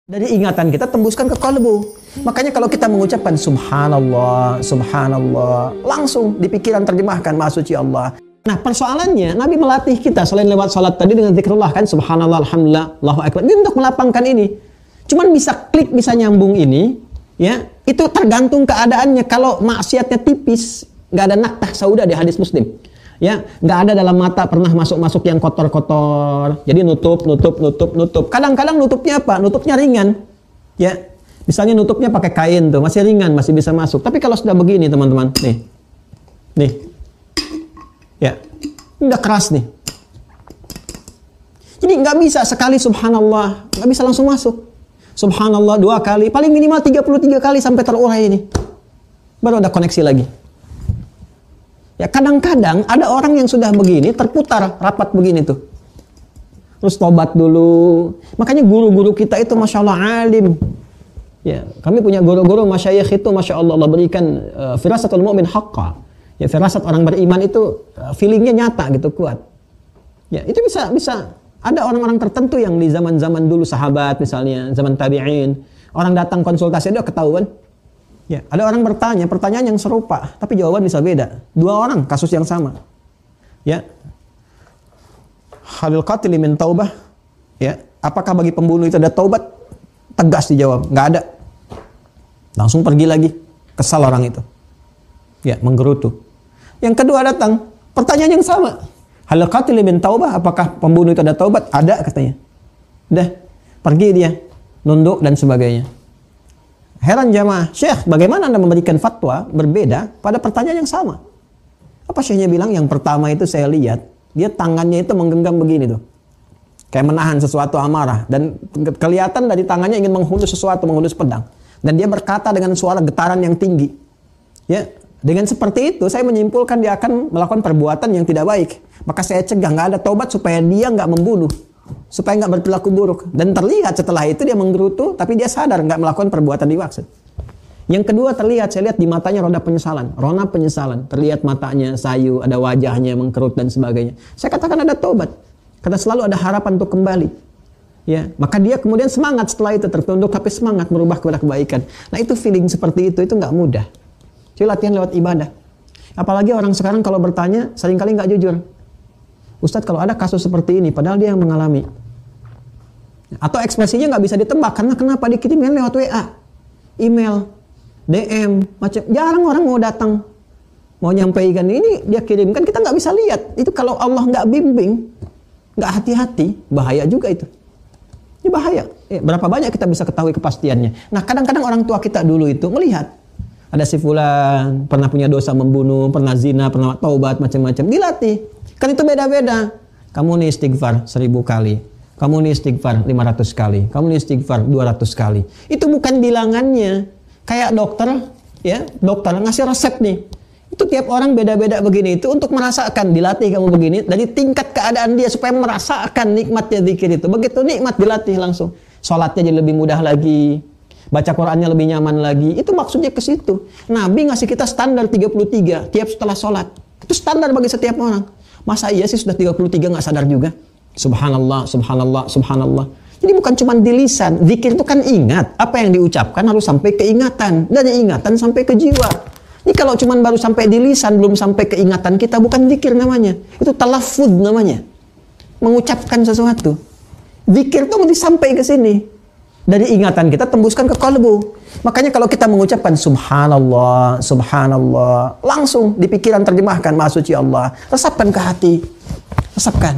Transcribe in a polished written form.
Dari ingatan kita tembuskan ke kalbu. Makanya kalau kita mengucapkan subhanallah, subhanallah, langsung di pikiran terjemahkan maha suci Allah. Nah persoalannya Nabi melatih kita selain lewat salat tadi dengan zikrullah kan, subhanallah, alhamdulillah, Allahu akbar. Ini untuk melapangkan ini. Cuman bisa klik, bisa nyambung ini, ya. Itu tergantung keadaannya. Kalau maksiatnya tipis, nggak ada naktah sauda di hadis Muslim. Ya, nggak ada dalam mata pernah masuk yang kotor-kotor. Jadi nutup. Kadang-kadang nutupnya apa? Nutupnya ringan. Ya, misalnya nutupnya pakai kain tuh, masih ringan, masih bisa masuk. Tapi kalau sudah begini teman-teman, nih, ya, udah keras nih. Jadi nggak bisa sekali subhanallah, nggak bisa langsung masuk. Subhanallah 2 kali, paling minimal 33 kali sampai terurai ini. Baru ada koneksi lagi. Ya kadang-kadang ada orang yang sudah begini terputar rapat begini tuh. Terus tobat dulu. Makanya guru-guru kita itu Masya Allah alim. Ya, kami punya guru-guru masyayikh itu Masya Allah, Allah berikan firasatul mu'min haqqa. Ya, firasat orang beriman itu feelingnya nyata gitu, kuat. Ya, itu bisa ada orang-orang tertentu yang di zaman-zaman dulu sahabat misalnya, zaman tabi'in, orang datang konsultasi dia ketahuan. Ya, ada orang bertanya, pertanyaan yang serupa, tapi jawaban bisa beda. 2 orang, kasus yang sama. Ya. Halil qatil min taubah. Ya, apakah bagi pembunuh itu ada taubat? Tegas dijawab, nggak ada. Langsung pergi lagi. Kesal orang itu. Ya, menggerutu. Yang kedua datang, pertanyaan yang sama. Halil qatil min taubah, apakah pembunuh itu ada taubat? Ada katanya. Udah, pergi dia, nunduk dan sebagainya. Heran jamaah, Syekh, bagaimana Anda memberikan fatwa berbeda pada pertanyaan yang sama? Apa Syekhnya bilang? Yang pertama itu saya lihat, dia tangannya itu menggenggam begini tuh. Kayak menahan sesuatu amarah. Dan kelihatan dari tangannya ingin menghunus sesuatu, menghunus pedang. Dan dia berkata dengan suara getaran yang tinggi. Ya, dengan seperti itu saya menyimpulkan dia akan melakukan perbuatan yang tidak baik. Maka saya cegah, nggak ada taubat supaya dia nggak membunuh. Supaya nggak berperilaku buruk. Dan terlihat setelah itu dia menggerutu, tapi dia sadar nggak melakukan perbuatan dimaksud. Yang kedua terlihat, saya lihat di matanya rona penyesalan. Terlihat matanya sayu, ada wajahnya mengkerut dan sebagainya. Saya katakan ada taubat. Karena selalu ada harapan untuk kembali. Ya, maka dia kemudian semangat setelah itu, tertunduk tapi semangat merubah kepada kebaikan. Nah itu feeling seperti itu nggak mudah. Jadi latihan lewat ibadah. Apalagi orang sekarang kalau bertanya seringkali nggak jujur. Ustadz, kalau ada kasus seperti ini, padahal dia yang mengalami. Atau ekspresinya nggak bisa ditebak, karena kenapa dikirimkan lewat WA, email, DM, macam. Jarang orang mau datang, mau nyampaikan ini, dia kirimkan, kita nggak bisa lihat. Itu kalau Allah nggak bimbing, nggak hati-hati, bahaya juga itu. Ini bahaya. Berapa banyak kita bisa ketahui kepastiannya. Nah, kadang-kadang orang tua kita dulu itu melihat, ada si fulan, pernah punya dosa membunuh, pernah zina, pernah taubat, macam-macam, dilatih. Kan itu beda-beda. Kamu nih istighfar 1000 kali. Kamu nih istighfar 500 kali. Kamu nih istighfar 200 kali. Itu bukan bilangannya. Kayak dokter, ya, dokter ngasih resep nih. Itu tiap orang beda-beda begini. Itu untuk merasakan, dilatih kamu begini. Dari tingkat keadaan dia supaya merasakan nikmatnya zikir itu. Begitu nikmat dilatih langsung. Sholatnya jadi lebih mudah lagi. Baca Qurannya lebih nyaman lagi. Itu maksudnya ke situ. Nabi ngasih kita standar 33 tiap setelah sholat. Itu standar bagi setiap orang. Masa iya sih sudah 33 nggak sadar juga? Subhanallah, subhanallah, subhanallah. Jadi bukan cuma di lisan. Zikir itu kan ingat. Apa yang diucapkan harus sampai ke ingatan. Dari ingatan sampai ke jiwa. Ini kalau cuma baru sampai di lisan, belum sampai ke ingatan kita, bukan zikir namanya. Itu talaffuz namanya. Mengucapkan sesuatu. Zikir itu mesti sampai ke sini. Dari ingatan kita tembuskan ke kalbu. Makanya kalau kita mengucapkan subhanallah, subhanallah, langsung di pikiran terjemahkan maha suci Allah. Resapkan ke hati. Resapkan.